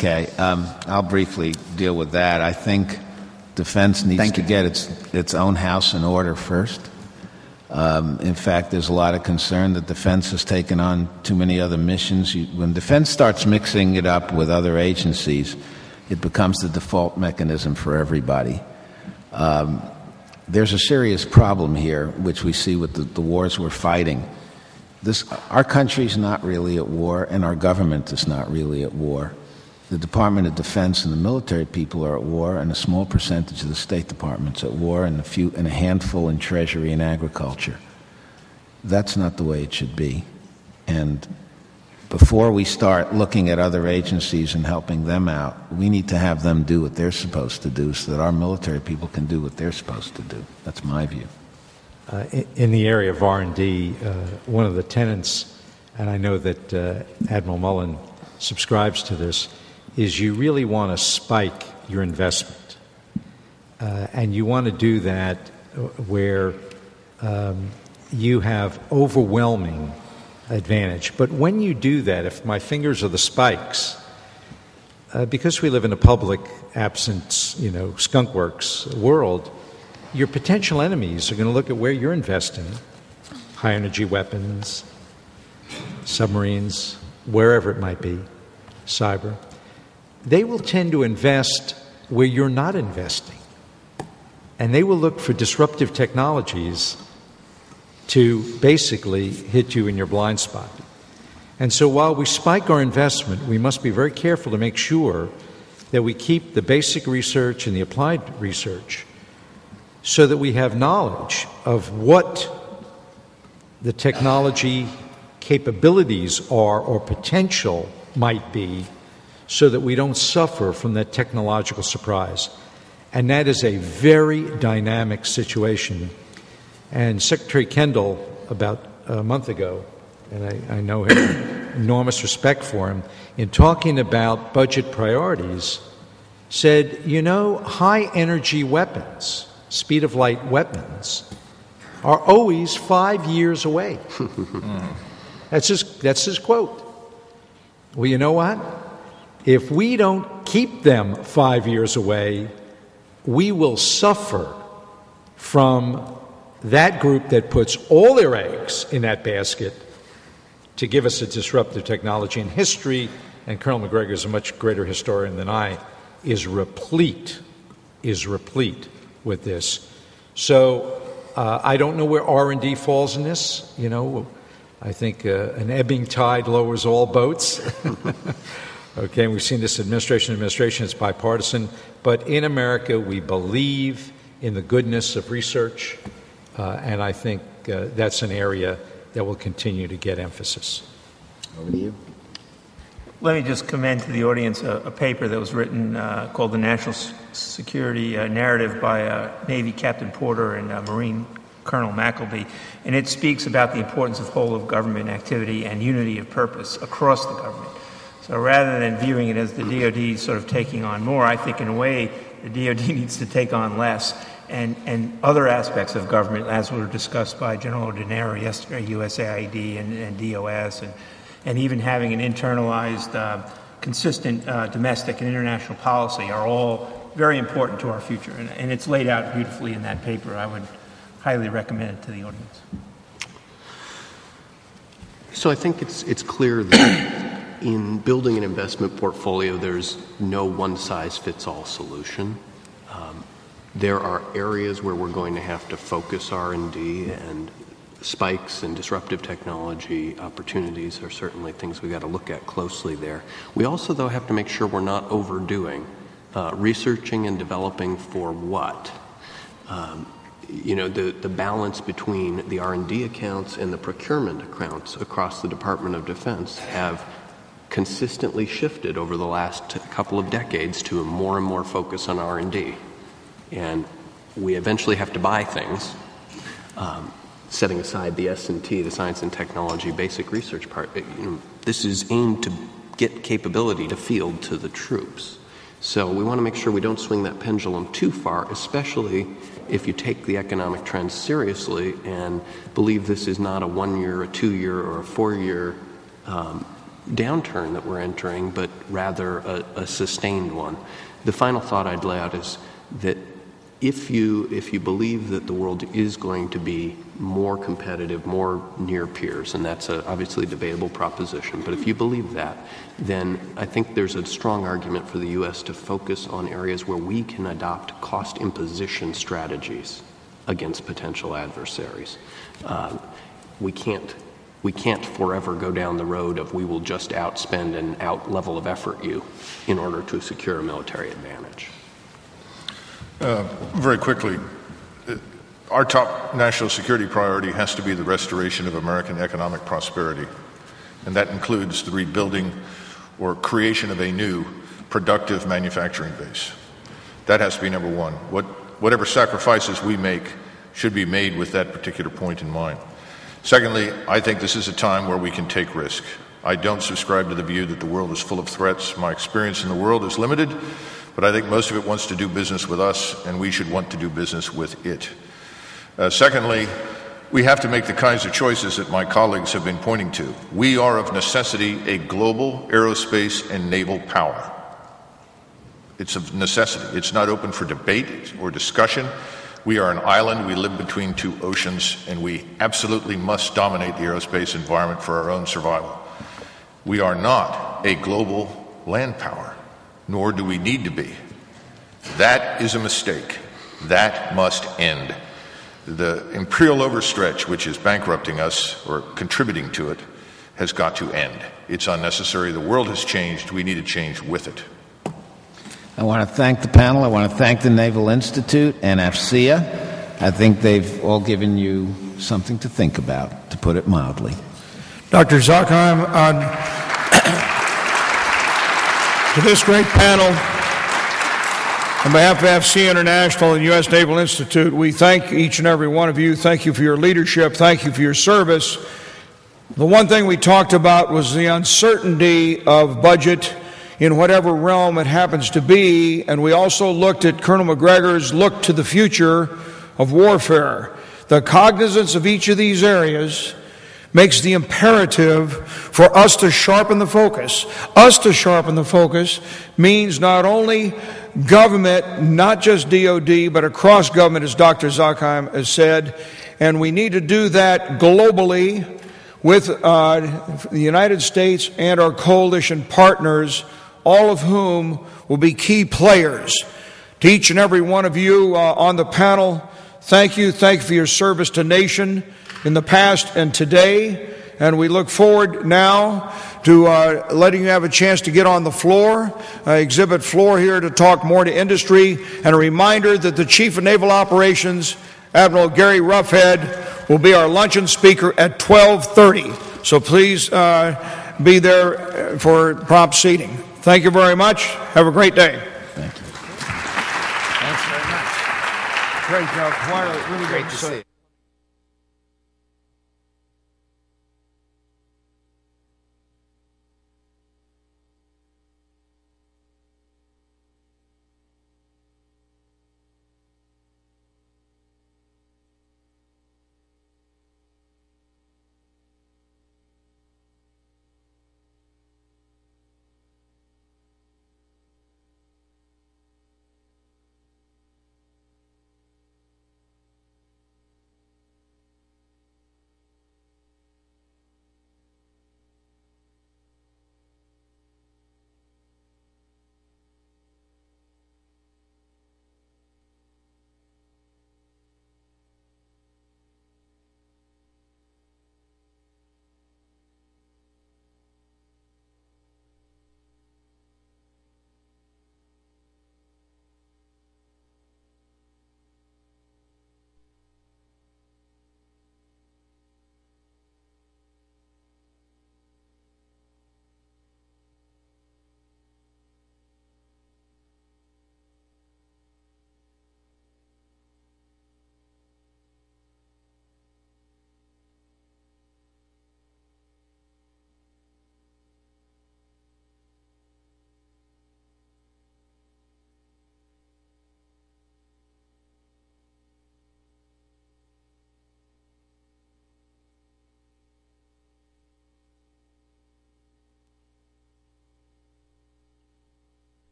Okay. I'll briefly deal with that. I think defense needs to get its own house in order first. In fact, there's a lot of concern that defense has taken on too many other missions. When defense starts mixing it up with other agencies, it becomes the default mechanism for everybody. There's a serious problem here, which we see with the wars we're fighting. Our country's not really at war, and our government is not really at war. The Department of Defense and the military people are at war, and a small percentage of the State Department's at war, and a handful in Treasury and Agriculture. That's not the way it should be. And before we start looking at other agencies and helping them out, we need to have them do what they're supposed to do so that our military people can do what they're supposed to do. That's my view. In the area of R&D, one of the tenets, and I know that Admiral Mullen subscribes to this, is you really want to spike your investment. And you want to do that where you have overwhelming advantage. But when you do that, if my fingers are the spikes, because we live in a public absence, skunk works world, your potential enemies are going to look at where you're investing, high energy weapons, submarines, wherever it might be, cyber. They will tend to invest where you're not investing. And they will look for disruptive technologies to basically hit you in your blind spot. And so while we spike our investment, we must be very careful to make sure that we keep the basic research and the applied research so that we have knowledge of what the technology capabilities are or potential might be so that we don't suffer from that technological surprise. And that is a very dynamic situation. And Secretary Kendall, about a month ago, and I know him, enormous respect for him, in talking about budget priorities, said, high-energy weapons, speed-of-light weapons, are always 5 years away. That's his quote. Well, you know what? If we don't keep them 5 years away, we will suffer from that group that puts all their eggs in that basket to give us a disruptive technology. And history, and Colonel McGregor is a much greater historian than I, is replete with this. So I don't know where R&D falls in this. I think an ebbing tide lowers all boats. Okay, and we've seen this administration, it's bipartisan. But in America, we believe in the goodness of research, and I think that's an area that will continue to get emphasis. Over to you. Let me just commend to the audience a paper that was written called The National Security Narrative by Navy Captain Porter and Marine Colonel McElby, and it speaks about the importance of whole-of-government activity and unity of purpose across the government. So rather than viewing it as the DoD sort of taking on more, I think in a way the DoD needs to take on less, and other aspects of government, as were discussed by General Ordinary yesterday, USAID and DOS, and even having an internalized, consistent domestic and international policy are all very important to our future. And it's laid out beautifully in that paper. I would highly recommend it to the audience. So I think it's clear that in building an investment portfolio, there's no one-size-fits-all solution. There are areas where we're going to have to focus R&D, and spikes and disruptive technology opportunities are certainly things we've got to look at closely there. We also, though, have to make sure we're not overdoing researching and developing for what? The balance between the R&D accounts and the procurement accounts across the Department of Defense have consistently shifted over the last couple of decades to a more and more focus on R&D. And we eventually have to buy things, setting aside the S&T, the science and technology basic research part. This is aimed to get capability to field to the troops. So we want to make sure we don't swing that pendulum too far, especially if you take the economic trends seriously and believe this is not a 1 year, a 2 year, or a 4 year downturn that we're entering, but rather a sustained one. The final thought I'd lay out is that if you believe that the world is going to be more competitive, more near peers, and that's obviously a debatable proposition, but if you believe that, then I think there's a strong argument for the U.S. to focus on areas where we can adopt cost imposition strategies against potential adversaries. We can't forever go down the road of we will just outspend and out level of effort you in order to secure a military advantage. Very quickly, our top national security priority has to be the restoration of American economic prosperity, and that includes the rebuilding or creation of a new productive manufacturing base. That has to be number one. Whatever sacrifices we make should be made with that particular point in mind. Secondly, I think this is a time where we can take risk. I don't subscribe to the view that the world is full of threats. My experience in the world is limited, but I think most of it wants to do business with us, and we should want to do business with it. Secondly, we have to make the kinds of choices that my colleagues have been pointing to. We are of necessity a global aerospace and naval power. It's of necessity. It's not open for debate or discussion. We are an island. We live between two oceans, and we absolutely must dominate the aerospace environment for our own survival. We are not a global land power, nor do we need to be. That is a mistake. That must end. The imperial overstretch, which is bankrupting us or contributing to it, has got to end. It's unnecessary. The world has changed. We need to change with it. I want to thank the panel. I want to thank the Naval Institute and AFCEA. I think they've all given you something to think about, to put it mildly. Dr. Zuckheim, to this great panel, on behalf of AFCEA International and U.S. Naval Institute, we thank each and every one of you. Thank you for your leadership. Thank you for your service. The one thing we talked about was the uncertainty of budget in whatever realm it happens to be, and we also looked at Colonel McGregor's look to the future of warfare. The cognizance of each of these areas makes the imperative for us to sharpen the focus. Us to sharpen the focus means not only government, not just DoD, but across government, as Dr. Zuckheim has said, and we need to do that globally with the United States and our coalition partners, all of whom will be key players. To each and every one of you on the panel, thank you. Thank you for your service to nation in the past and today. And we look forward now to letting you have a chance to get on the floor, exhibit floor here to talk more to industry. And a reminder that the Chief of Naval Operations, Admiral Gary Roughead, will be our luncheon speaker at 12:30. So please be there for prompt seating. Thank you very much. Have a great day. Thank you. Thanks very much. Great job, choir. Really great to see you.